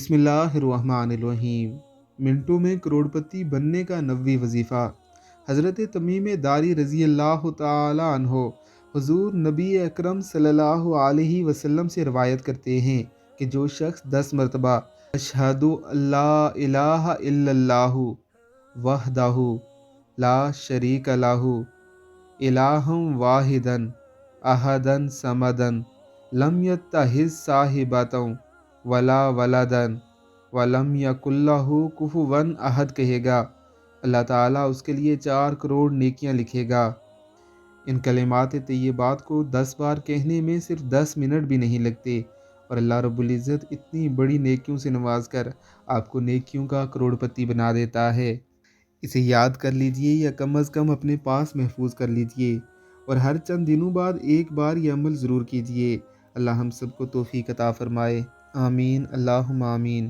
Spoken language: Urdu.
بسم اللہ الرحمن الرحیم۔ منٹوں میں کروڑپتی بننے کا 90 وظیفہ۔ حضرت تمیم داری رضی اللہ تعالی عنہ حضور نبی اکرم صلی اللہ علیہ وسلم سے روایت کرتے ہیں کہ جو شخص 10 مرتبہ اشہد اللہ الہ الا اللہ وحدہ لا شریک لہ الہ واحدا احدا صمدا لم یتخذ صاحبۃ ولا ولدن ولم یکن لہ کفوا احد کہے گا، اللہ تعالیٰ اس کے لیے 4 کروڑ نیکیاں لکھے گا۔ ان کلمات طیبات کو 10 بار کہنے میں صرف 10 منٹ بھی نہیں لگتے، اور اللہ رب العزت اتنی بڑی نیکیوں سے نواز کر آپ کو نیکیوں کا کروڑپتی بنا دیتا ہے۔ اسے یاد کر لیجئے یا کم از کم اپنے پاس محفوظ کر لیجئے، اور ہر چند دنوں بعد ایک بار یہ عمل ضرور کیجئے۔ اللہ ہم سب کو توفیق عطا فرمائے، آمین اللہم آمین۔